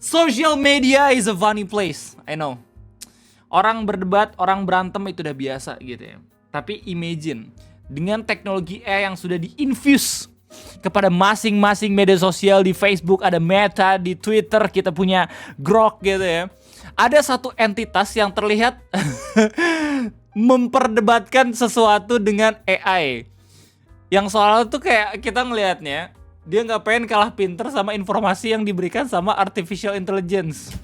Social media is a funny place. I know. Orang berdebat, orang berantem itu udah biasa gitu ya. Tapi imagine dengan teknologi AI yang sudah diinfuse kepada masing-masing media sosial. Di Facebook ada Meta, di Twitter kita punya Grok gitu ya. Ada satu entitas yang terlihat memperdebatkan sesuatu dengan AI. Yang soal tuh kayak kita ngelihatnya, dia nggak pengen kalah pinter sama informasi yang diberikan sama artificial intelligence.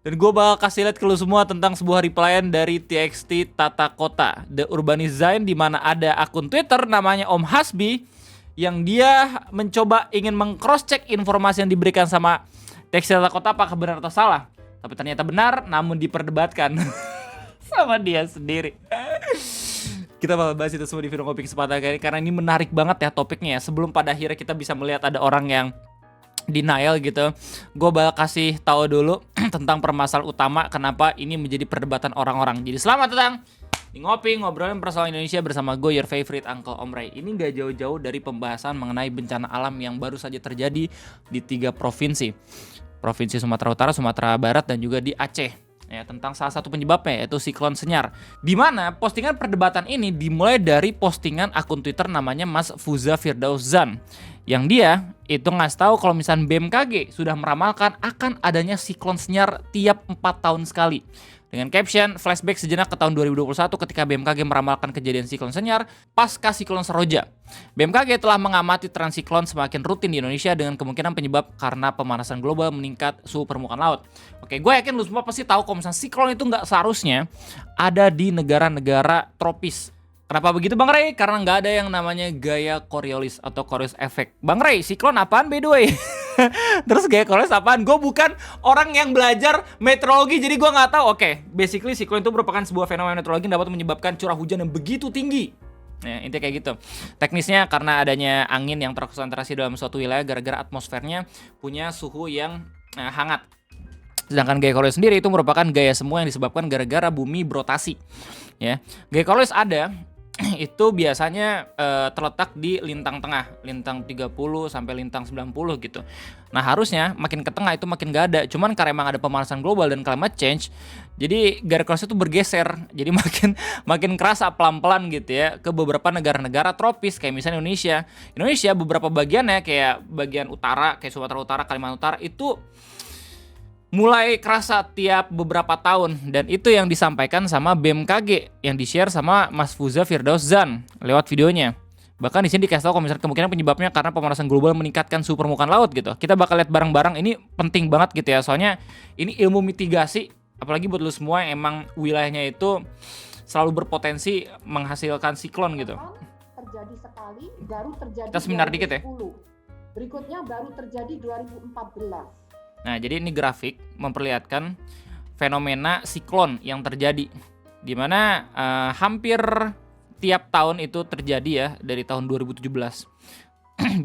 Dan gue bakal kasih lihat ke lu semua tentang sebuah replyan dari TXT Tata Kota The Urbanizine, di mana ada akun Twitter namanya Om Hasbi yang dia mencoba ingin meng-cross-check informasi yang diberikan sama TXT Tata Kota apakah benar atau salah. Tapi ternyata benar, namun diperdebatkan sama dia sendiri. Kita bakal bahas itu semua di video Ngopi Kesempatan kali ini, karena ini menarik banget ya topiknya ya. Sebelum pada akhirnya kita bisa melihat ada orang yang denial gitu, gue bakal kasih tahu dulu tentang permasalahan utama kenapa ini menjadi perdebatan orang-orang. Jadi selamat datang di Ngopi, ngobrolin persoalan Indonesia bersama gue, your favorite Uncle Om Ray. Ini gak jauh-jauh dari pembahasan mengenai bencana alam yang baru saja terjadi di 3 provinsi. Provinsi Sumatera Utara, Sumatera Barat, dan juga di Aceh. Ya, tentang salah satu penyebabnya yaitu siklon Senyar. Di mana postingan perdebatan ini dimulai dari postingan akun Twitter namanya Mas Fuza Firdauzan, yang dia itu ngasih tahu kalau misalnya BMKG sudah meramalkan akan adanya siklon Senyar tiap 4 tahun sekali. Dengan caption flashback sejenak ke tahun 2021 ketika BMKG meramalkan kejadian siklon Senyar pasca siklon Seroja. BMKG telah mengamati tren siklon semakin rutin di Indonesia dengan kemungkinan penyebab karena pemanasan global meningkat suhu permukaan laut. Oke, gue yakin lu semua pasti tahu kalau misalnya siklon itu nggak seharusnya ada di negara-negara tropis. Kenapa begitu Bang Ray? Karena nggak ada yang namanya gaya Coriolis atau Coriolis effect. Bang Ray, siklon apaan by the way? Terus gaya Coriolis apaan? Gue bukan orang yang belajar meteorologi, jadi gue nggak tahu. Oke, basically siklon itu merupakan sebuah fenomena meteorologi yang dapat menyebabkan curah hujan yang begitu tinggi. Ya, intinya kayak gitu. Teknisnya karena adanya angin yang terkonsentrasi dalam suatu wilayah gara-gara atmosfernya punya suhu yang hangat. Sedangkan gaya Coriolis sendiri itu merupakan gaya semu yang disebabkan gara-gara bumi berotasi. Ya, gaya Coriolis ada itu biasanya terletak di lintang tengah, lintang 30 sampai lintang 90 gitu. Nah, harusnya makin ke tengah itu makin gak ada. Cuman karena emang ada pemanasan global dan climate change, jadi garis Coriolis itu bergeser. Jadi makin kerasa pelan-pelan gitu ya ke beberapa negara-negara tropis kayak misalnya Indonesia. Indonesia beberapa bagiannya kayak bagian utara kayak Sumatera Utara, Kalimantan Utara itu mulai kerasa tiap beberapa tahun, dan itu yang disampaikan sama BMKG yang di-share sama Mas Fuza Firdauzan lewat videonya. Bahkan di sini dikasih tahu kalau misalnya kemungkinan penyebabnya karena pemanasan global meningkatkan suhu permukaan laut gitu. Kita bakal lihat bareng-bareng, ini penting banget gitu ya. Soalnya ini ilmu mitigasi, apalagi buat lu semua yang emang wilayahnya itu selalu berpotensi menghasilkan siklon gitu. Terjadi sekali, baru terjadi kita seminar dikit ya. Berikutnya baru terjadi 2014. Nah, jadi ini grafik memperlihatkan fenomena siklon yang terjadi, di mana hampir tiap tahun itu terjadi ya dari tahun 2017.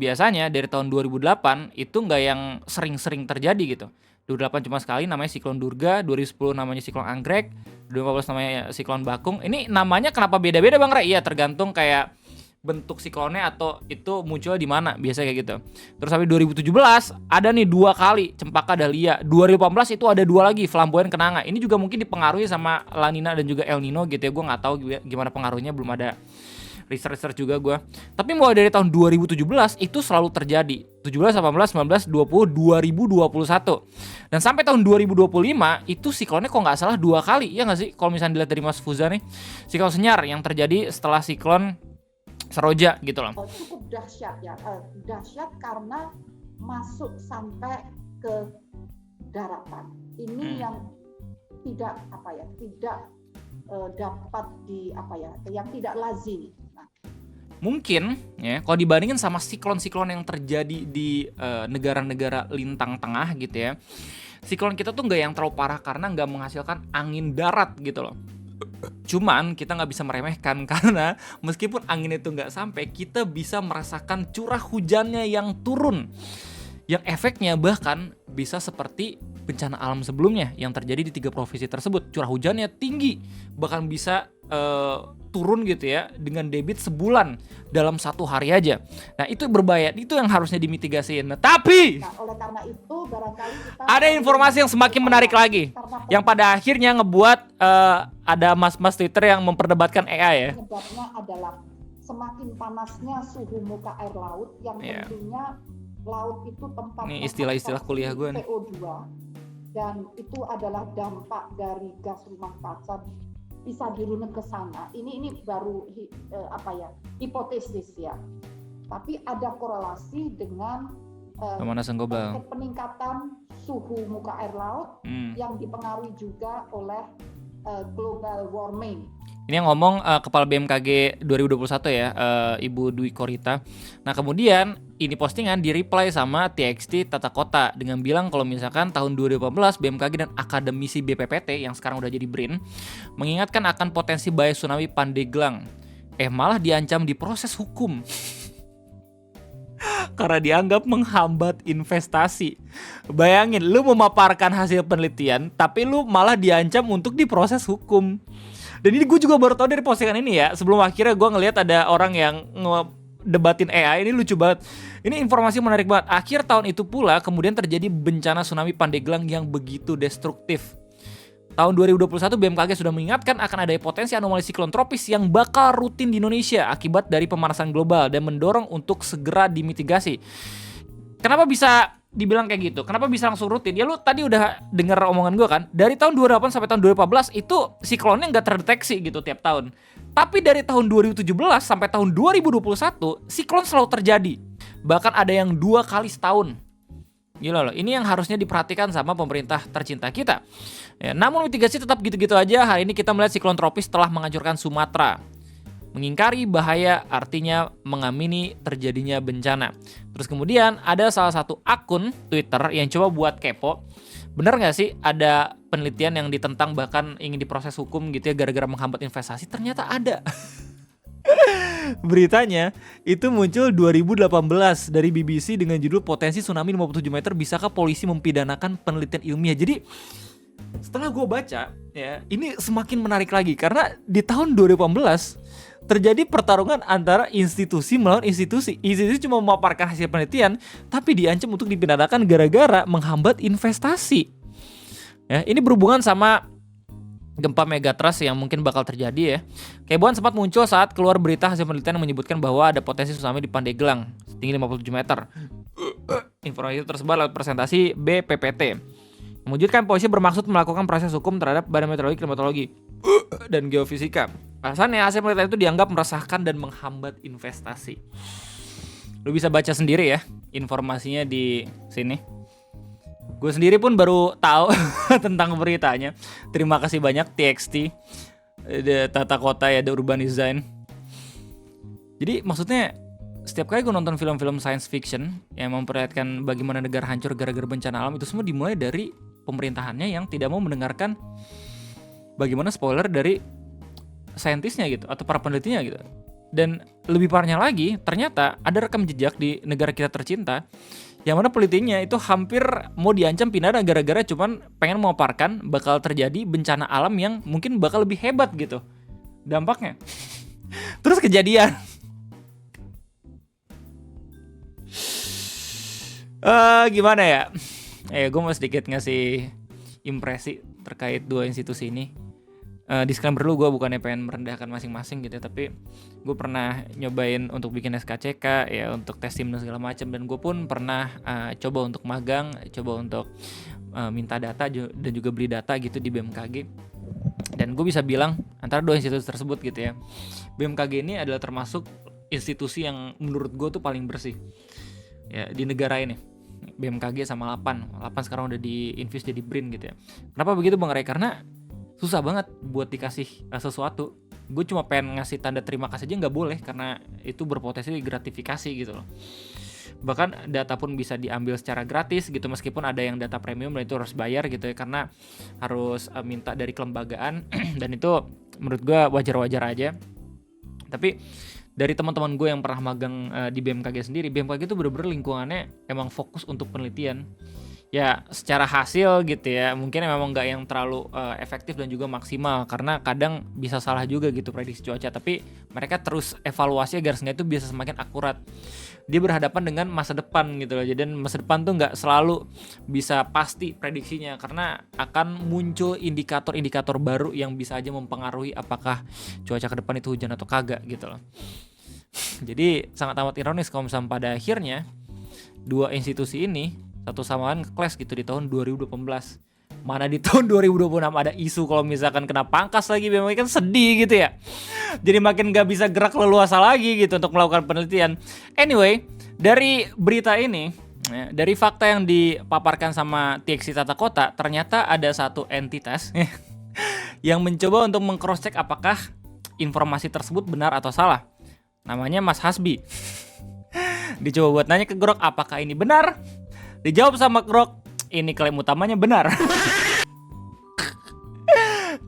Biasanya dari tahun 2008 itu nggak yang sering-sering terjadi gitu. 2008 cuma sekali namanya siklon Durga, 2010 namanya siklon Anggrek, 2015 namanya siklon Bakung. Ini namanya kenapa beda-beda Bang Ray? Iya, tergantung kayak bentuk siklonnya atau itu muncul di mana, biasa kayak gitu. Terus sampai 2017 ada nih 2 kali Cempaka Dahlia. 2018 itu ada 2 lagi Flamboyan Kenanga. Ini juga mungkin dipengaruhi sama La Nina dan juga El Nino gitu ya. Gue nggak tahu gimana pengaruhnya, belum ada research juga gue. Tapi mulai dari tahun 2017 itu selalu terjadi. 17, 18, 19, 20, 2021. Dan sampai tahun 2025 itu siklonnya kok nggak salah 2 kali. Ya nggak sih? Kalau misalnya dilihat dari Mas Fuza nih, siklon Senyar yang terjadi setelah siklon Seroja gitu loh. Cukup dahsyat ya, dahsyat karena masuk sampai ke daratan. Ini yang tidak dapat yang tidak lazim. Nah, mungkin ya kalau dibandingin sama siklon-siklon yang terjadi di negara-negara lintang tengah gitu ya, siklon kita tuh nggak yang terlalu parah karena nggak menghasilkan angin darat gitu loh. Cuman kita nggak bisa meremehkan karena meskipun angin itu nggak sampai, kita bisa merasakan curah hujannya yang turun, yang efeknya bahkan bisa seperti bencana alam sebelumnya yang terjadi di 3 provinsi tersebut. Curah hujannya tinggi, bahkan bisa turun gitu ya dengan debit sebulan dalam 1 hari aja. Nah itu berbahaya, itu yang harusnya dimitigasiin. Nah tapi Nah, oleh karena itu barangkali kita ada informasi yang semakin menarik lagi, yang pada akhirnya ngebuat ada mas-mas Twitter yang memperdebatkan AI ya. penyebabnya adalah semakin panasnya suhu muka air laut yang tentunya laut itu tempat ini istilah-istilah kuliah gue nih. CO2 dan itu adalah dampak dari gas rumah kaca bisa dirunut ke sana. Ini baru hipotesis ya. Tapi ada korelasi dengan pemanasan global, peningkatan suhu muka air laut yang dipengaruhi juga oleh global warming. Ini yang ngomong Kepala BMKG 2021 ya, Ibu Dwi Korita. Nah kemudian ini postingan di-reply sama TXT Tata Kota dengan bilang kalau misalkan tahun 2018 BMKG dan akademisi BPPT yang sekarang udah jadi BRIN mengingatkan akan potensi bahaya tsunami Pandeglang. Malah diancam diproses hukum. Karena dianggap menghambat investasi. Bayangin, lu memaparkan hasil penelitian, tapi lu malah diancam untuk diproses hukum. Dan ini gue juga baru tahu dari postingan ini ya. Sebelum akhirnya gue ngelihat ada orang yang ngedebatin AI, ini lucu banget. Ini informasi menarik banget. Akhir tahun itu pula kemudian terjadi bencana tsunami Pandeglang yang begitu destruktif. Tahun 2021 BMKG sudah mengingatkan akan ada potensi anomali siklon tropis yang bakal rutin di Indonesia akibat dari pemanasan global dan mendorong untuk segera dimitigasi. Kenapa bisa dibilang kayak gitu? Kenapa bisa langsung rutin? Ya lu tadi udah denger omongan gue kan. Dari tahun 2008 sampai tahun 2014 itu siklonnya nggak terdeteksi gitu tiap tahun. Tapi dari tahun 2017 sampai tahun 2021 siklon selalu terjadi. Bahkan ada yang 2 kali setahun. Gila loh, ini yang harusnya diperhatikan sama pemerintah tercinta kita. Ya, namun mitigasi tetap gitu-gitu aja. Hari ini kita melihat siklon tropis telah menghancurkan Sumatera. Mengingkari bahaya artinya mengamini terjadinya bencana. Terus kemudian ada salah satu akun Twitter yang coba buat kepo. Bener gak sih ada penelitian yang ditentang bahkan ingin diproses hukum gitu ya gara-gara menghambat investasi? Ternyata ada. Beritanya itu muncul 2018 dari BBC dengan judul potensi tsunami 57 meter bisakah polisi mempidanakan penelitian ilmiah. Jadi setelah gue baca ya ini semakin menarik lagi karena di tahun 2018 terjadi pertarungan antara institusi melawan institusi. Institusi cuma memaparkan hasil penelitian tapi diancam untuk dipidanakan gara-gara menghambat investasi. Ya, ini berhubungan sama gempa megatrust yang mungkin bakal terjadi ya. Kehebohan sempat muncul saat keluar berita hasil penelitian yang menyebutkan bahwa ada potensi tsunami di Pandeglang setinggi 57 meter. Informasi itu tersebar lewat presentasi BPPT. Mewujudkan polisi bermaksud melakukan proses hukum terhadap Badan Meteorologi, Klimatologi, dan Geofisika. Alasannya hasil penelitian itu dianggap meresahkan dan menghambat investasi. Lu bisa baca sendiri ya informasinya di sini. Gue sendiri pun baru tahu tentang beritanya. Terima kasih banyak TXT, Tata Kota ya, The Urban Design. Jadi maksudnya setiap kali gue nonton film-film science fiction yang memperlihatkan bagaimana negara hancur gara-gara bencana alam, itu semua dimulai dari pemerintahannya yang tidak mau mendengarkan bagaimana spoiler dari saintisnya gitu atau para penelitinya gitu. Dan lebih parahnya lagi, ternyata ada rekam jejak di negara kita tercinta yang mana penelitinya itu hampir mau diancam pidana gara-gara cuman pengen memaparkan bakal terjadi bencana alam yang mungkin bakal lebih hebat gitu dampaknya. Terus kejadian. Gimana ya? Gue mau sedikit ngasih impresi terkait dua institusi ini. Disclaimer dulu, gue bukannya pengen merendahkan masing-masing gitu ya, tapi gue pernah nyobain untuk bikin SKCK ya, untuk tes SIM dan segala macam, dan gue pun pernah coba untuk magang, coba untuk minta data dan juga beli data gitu di BMKG. Dan gue bisa bilang antara dua institusi tersebut gitu ya, BMKG ini adalah termasuk institusi yang menurut gue tuh paling bersih ya di negara ini. BMKG sama Lapan sekarang udah di-infuse jadi BRIN gitu ya. Kenapa begitu Bang Ray? Karena susah banget buat dikasih sesuatu. Gue cuma pengen ngasih tanda terima kasih aja nggak boleh karena itu berpotensi gratifikasi gitu loh. Bahkan data pun bisa diambil secara gratis gitu, meskipun ada yang data premium dan itu harus bayar gitu ya, karena harus minta dari kelembagaan dan itu menurut gue wajar-wajar aja. Tapi dari teman-teman gue yang pernah magang di BMKG sendiri, BMKG itu bener-bener lingkungannya emang fokus untuk penelitian. Ya secara hasil gitu ya, mungkin memang nggak yang terlalu efektif dan juga maksimal, karena kadang bisa salah juga gitu prediksi cuaca. Tapi mereka terus evaluasi agar seenggaknya itu bisa semakin akurat. Dia berhadapan dengan masa depan gitu loh. Jadi masa depan tuh nggak selalu bisa pasti prediksinya, karena akan muncul indikator-indikator baru yang bisa aja mempengaruhi apakah cuaca ke depan itu hujan atau kagak gitu loh. Jadi sangat amat ironis kalau misalnya pada akhirnya dua institusi ini satu sama lain clash gitu di tahun 2018. Mana di tahun 2026 ada isu kalau misalkan kena pangkas lagi, memang kan sedih gitu ya. Jadi makin gak bisa gerak leluasa lagi gitu untuk melakukan penelitian. Anyway, dari berita ini, ya, dari fakta yang dipaparkan sama TXT Tata Kota, ternyata ada satu entitas yang mencoba untuk meng-cross check apakah informasi tersebut benar atau salah. Namanya Mas Hasbi. Dicoba buat nanya ke Grok apakah ini benar. Dijawab sama Grok, ini klaim utamanya benar.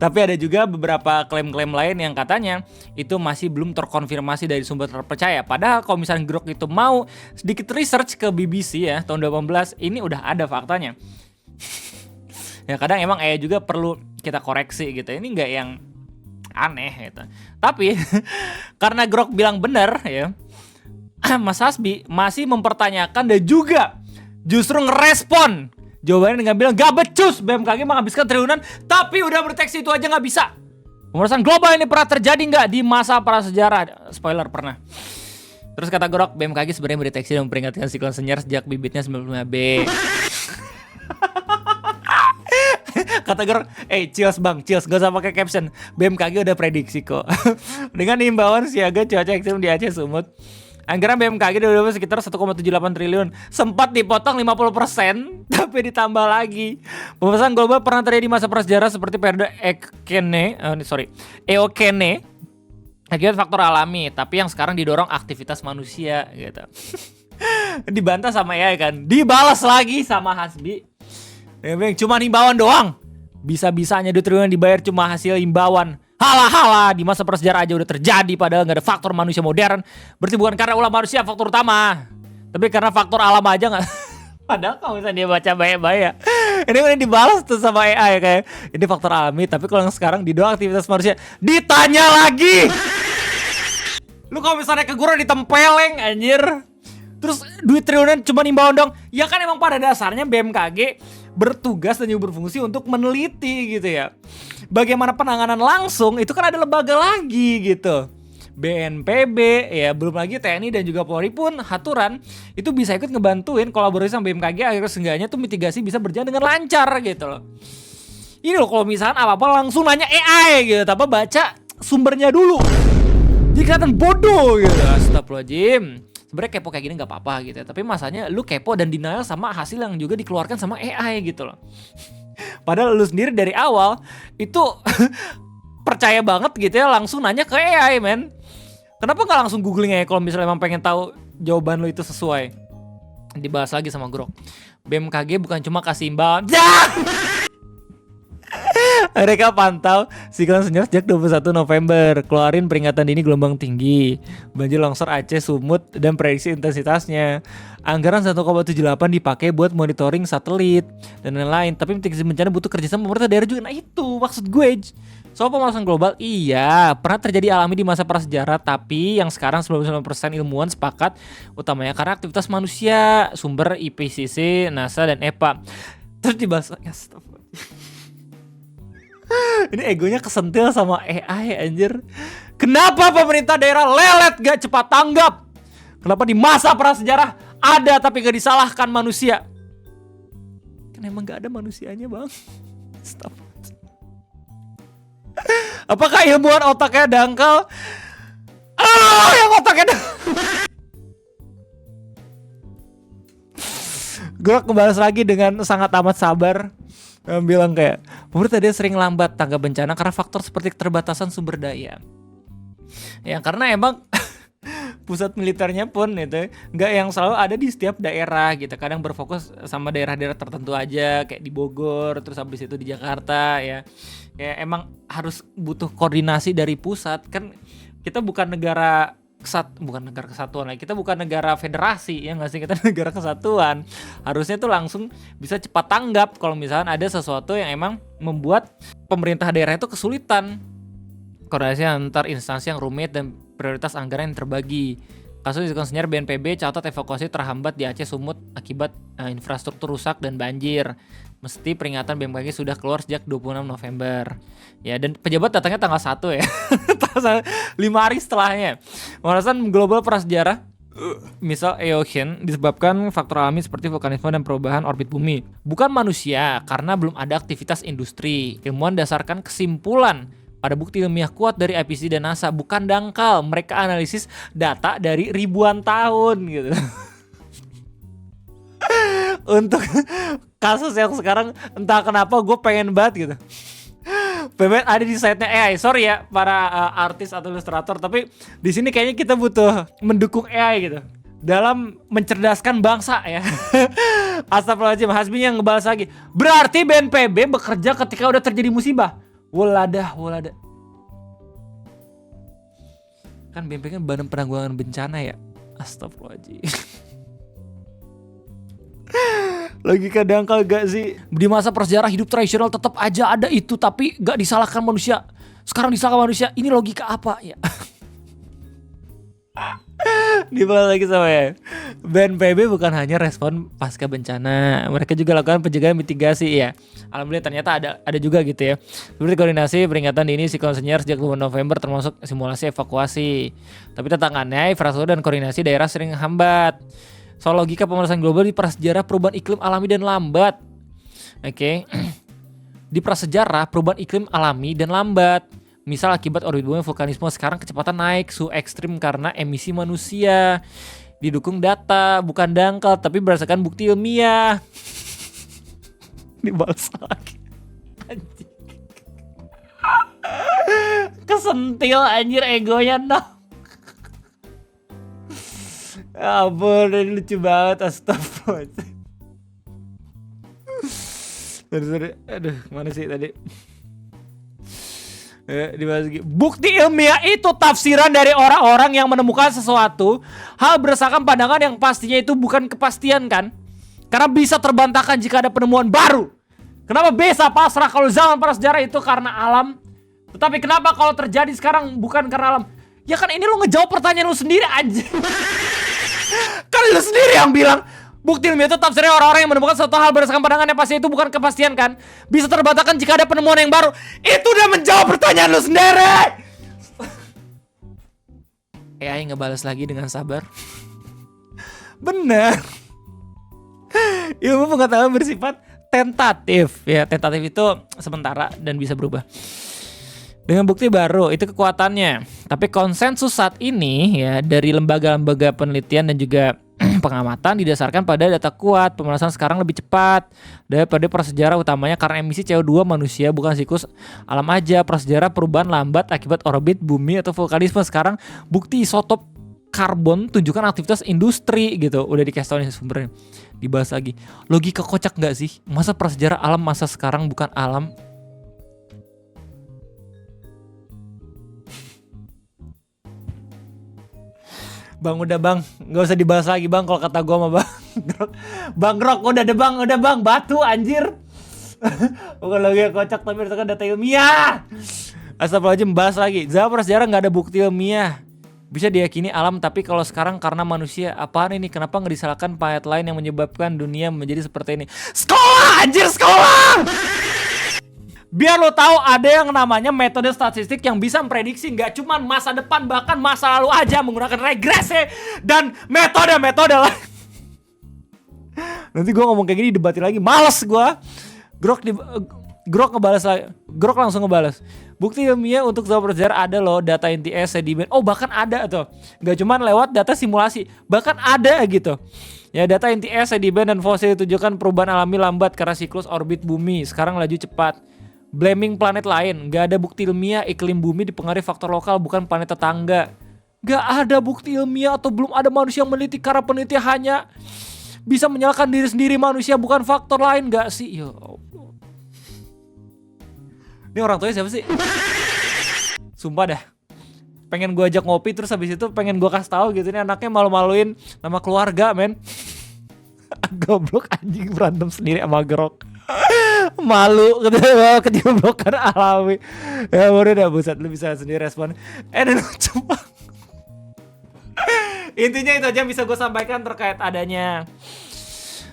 Tapi ada juga beberapa klaim-klaim lain yang katanya itu masih belum terkonfirmasi dari sumber terpercaya. Padahal kalau misalnya Grok itu mau sedikit research ke BBC ya tahun 2018, ini udah ada faktanya. Ya kadang emang juga perlu kita koreksi gitu. Ini nggak yang aneh gitu. Tapi karena Grok bilang benar ya, Mas Hasbi masih mempertanyakan dan juga justru ngerespon jawabannya dengan bilang gak becus, BMKG menghabiskan triliunan tapi udah berdeteksi itu aja gak bisa. Pemanasan global ini pernah terjadi gak di masa prasejarah? Spoiler, pernah. Terus kata Grok, BMKG sebenarnya mendeteksi dan memperingatkan siklon Senyar sejak bibitnya 95B. Kata Grok, chills bang, chills, gak usah pakai caption, BMKG udah prediksi kok. Dengan himbauan siaga cuaca ekstrem di Aceh Sumut, anggaran BMKG udah sekitar 1,78 triliun. Sempat dipotong 50%, tapi ditambah lagi. Pemanasan global pernah terjadi di masa prasejarah seperti periode Eocene akibat faktor alami, tapi yang sekarang didorong aktivitas manusia gitu. Dibantah sama AI kan, dibalas lagi sama Hasbi. Cuma himbauan doang. Bisa-bisanya 2 triliun dibayar cuma hasil himbauan. Halah, di masa prasejarah aja udah terjadi, padahal gak ada faktor manusia modern. Berarti bukan karena ulah manusia faktor utama, tapi karena faktor alam aja gak. Padahal kalau misalnya dia baca baik-baik, ini udah dibalas tuh sama AI kayak ini faktor alami, tapi kalau yang sekarang didorong aktivitas manusia. Ditanya lagi. Lu kalau misalnya ke guru ditempeleng anjir. Terus 2 triliunan cuma himbauan dong. Ya kan emang pada dasarnya BMKG bertugas dan juga berfungsi untuk meneliti gitu ya. Bagaimana penanganan langsung itu kan ada lembaga lagi gitu. BNPB ya, belum lagi TNI dan juga Polri pun haturan itu bisa ikut ngebantuin kolaborasi sama BMKG agar seenggaknya tuh mitigasi bisa berjalan dengan lancar gitu loh. Ini loh kalau misalkan apa-apa langsung nanya AI gitu, tanpa baca sumbernya dulu. Jadi kelihatan bodoh gitu. Astagfirullahaladzim. Sebenarnya kepo kayak gini gak apa-apa gitu ya. Tapi masanya lu kepo dan denial sama hasil yang juga dikeluarkan sama AI gitu loh. Padahal lu sendiri dari awal itu percaya banget gitu ya, langsung nanya ke AI men. Kenapa gak langsung googling aja kalau misalnya emang pengen tahu jawaban lu itu sesuai. Dibahas lagi sama Grok, BMKG bukan cuma kasih imbauan. Mereka pantau siklon Senyar sejak 21 November, keluarin peringatan dini gelombang tinggi, banjir longsor Aceh Sumut, dan prediksi intensitasnya. Anggaran 1,78 dipakai buat monitoring satelit dan lain-lain. Tapi mitigasi bencana butuh kerjasama pemerintah daerah juga. Nah itu maksud gue. Soal pemanasan global, iya pernah terjadi alami di masa prasejarah, tapi yang sekarang 99% ilmuwan sepakat utamanya karena aktivitas manusia. Sumber IPCC, NASA, dan EPA. Terus dibahas, ini egonya kesentil sama AI anjir. Kenapa pemerintah daerah lelet gak cepat tanggap? Kenapa di masa prasejarah ada tapi gak disalahkan manusia? Kan emang gak ada manusianya bang. Stop. Apakah ilmuwan otaknya dangkal? Yang otaknya Gue kembali lagi dengan sangat amat sabar, bilang kayak pemerintah dia sering lambat tanggap bencana karena faktor seperti keterbatasan sumber daya. Ya karena emang pusat militernya pun itu nggak yang selalu ada di setiap daerah gitu. Kadang berfokus sama daerah-daerah tertentu aja kayak di Bogor, terus habis itu di Jakarta ya. Ya emang harus butuh koordinasi dari pusat kan. Kita bukan negara bukan negara kesatuan lagi. Kita bukan negara federasi, ya nggak sih, kita negara kesatuan. Harusnya tuh langsung bisa cepat tanggap kalau misalnya ada sesuatu yang emang membuat pemerintah daerah itu kesulitan. Koordinasi antar instansi yang rumit dan prioritas anggaran yang terbagi. Kasus konsinyar BNPB catat evakuasi terhambat di Aceh Sumut akibat infrastruktur rusak dan banjir. Mesti peringatan BMKG sudah keluar sejak 26 November. Ya, dan pejabat datangnya tanggal 1 ya. 5 hari setelahnya. Pemanasan global prasejarah misal eogen disebabkan faktor alami seperti vulkanisme dan perubahan orbit bumi. Bukan manusia karena belum ada aktivitas industri. Ilmuwan dasarkan kesimpulan pada bukti ilmiah kuat dari IPCC dan NASA, bukan dangkal. Mereka analisis data dari ribuan tahun gitu. Untuk kasus yang sekarang entah kenapa gue pengen banget gitu. Pengen ada di site-nya AI. Sorry ya para artis atau ilustrator, tapi di sini kayaknya kita butuh mendukung AI gitu dalam mencerdaskan bangsa ya. Astagfirullahaladzim, Hasbi yang ngebalas lagi. Berarti BNPB bekerja ketika udah terjadi musibah. Waladah. Kan BNPB kan Badan Penanggulangan Bencana ya. Astagfirullahaladzim. Logika dangkal gak sih? Di masa prasejarah hidup tradisional tetap aja ada itu, tapi gak disalahkan manusia. Sekarang disalahkan manusia. Ini logika apa ya? Dibalas lagi sama ya. BNPB bukan hanya respon pasca bencana, mereka juga lakukan pencegahan mitigasi ya. Alhamdulillah ternyata ada juga gitu ya. Seperti koordinasi peringatan dini siklon Senyar sejak 2 November termasuk simulasi evakuasi. Tapi tantangannya infrastruktur dan koordinasi daerah sering hambat. Soal logika pemanasan global di prasejarah perubahan iklim alami dan lambat. Oke. Di prasejarah perubahan iklim alami dan lambat. Misal akibat orbit bumi vulkanisme, sekarang kecepatan naik suhu ekstrim karena emisi manusia. Didukung data, bukan dangkal, tapi berdasarkan bukti ilmiah. Dibalas lagi. Anjir. Kesentil anjir egonya no. Ya ampun, ini lucu banget, astagfirullah. Aduh, mana sih tadi? Dibahas lagi. Bukti ilmiah itu tafsiran dari orang-orang yang menemukan sesuatu hal berdasarkan pandangan yang pastinya itu bukan kepastian kan? Karena bisa terbantahkan jika ada penemuan baru. Kenapa bisa pasrah kalau zaman prasejarah itu karena alam? Tetapi kenapa kalau terjadi sekarang bukan karena alam? Ya kan ini lu ngejawab pertanyaan lu sendiri aja. Kan lu sendiri yang bilang bukti ilmiah itu tafsirnya orang-orang yang menemukan suatu hal berdasarkan pandangan yang pasti itu bukan kepastian kan? Bisa terbantahkan jika ada penemuan yang baru. Itu udah menjawab pertanyaan lu sendiri. AI ngebales lagi dengan sabar. Bener. Ilmu pengetahuan bersifat tentatif. Ya, tentatif itu sementara dan bisa berubah. Dengan bukti baru itu kekuatannya. Tapi konsensus saat ini ya dari lembaga-lembaga penelitian dan juga pengamatan didasarkan pada data kuat. Pemanasan sekarang lebih cepat daripada prasejarah, utamanya karena emisi CO2 manusia bukan siklus alam aja. Prasejarah perubahan lambat akibat orbit bumi atau vulkanisme. Sekarang bukti isotop karbon tunjukkan aktivitas industri gitu. Udah dikasih tau nih sumbernya. Dibahas lagi. Logika kocak gak sih? Masa prasejarah alam, masa sekarang bukan alam? Bang udah bang, nggak usah dibahas lagi bang kalau kata gue mah bang. Bang Grok udah bang, batu anjir. Bukan lagi kocak tapi itu kan data ilmiah. Astagfirullahaladzim, bahas lagi. Zaman prasejarah nggak ada bukti ilmiah. Bisa diyakini alam, tapi kalau sekarang karena manusia. Apaan ini? Kenapa nggak disalahkan planet lain yang menyebabkan dunia menjadi seperti ini? Sekolah anjir, sekolah! Biar lo tahu ada yang namanya metode statistik yang bisa memprediksi nggak cuma masa depan, bahkan masa lalu aja menggunakan regresi dan metode-metode lain. Nanti gue ngomong kayak gini debatin lagi, males gue. Grok ngebalas lagi. Grok langsung ngebalas. Bukti ilmiah untuk zaman prasejarah ada loh, data NTS, sedimen. Oh bahkan ada tuh, nggak cuma lewat data simulasi, bahkan ada gitu. Ya data NTS, sedimen dan fosil tunjukkan perubahan alami lambat karena siklus orbit bumi. Sekarang laju cepat. Blaming planet lain, gak ada bukti ilmiah iklim bumi dipengaruhi faktor lokal bukan planet tetangga. Gak ada bukti ilmiah atau belum ada manusia yang meneliti karena peneliti hanya bisa menyalahkan diri sendiri manusia bukan faktor lain gak sih? Ya Allah. Ini orang tuanya siapa sih? Sumpah dah. pengen gue ajak ngopi, terus habis itu pengen gue kasih tahu gitu, ini anaknya malu-maluin nama keluarga men. Goblok anjing, berantem sendiri sama Grok. Malu kejeblokan alami. Ya udah dah, buset, lu bisa sendiri respon. Lucu banget. Intinya itu aja yang bisa gue sampaikan terkait adanya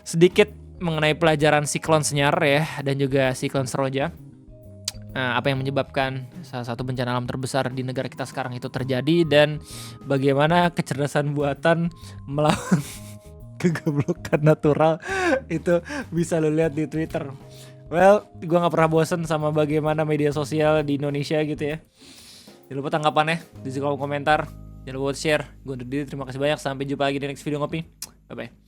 sedikit mengenai pelajaran siklon Senyar ya, dan juga siklon Seroja. Apa yang menyebabkan salah satu bencana alam terbesar di negara kita sekarang itu terjadi, dan bagaimana kecerdasan buatan melawan kegoblokan natural itu bisa lo lihat di Twitter. Well, gue gak pernah bosen sama bagaimana media sosial di Indonesia gitu ya. Jangan lupa tanggapannya di kolom komentar. Jangan lupa share. Gue undur diri, terima kasih banyak. Sampai jumpa lagi di next video ngopi. Bye-bye.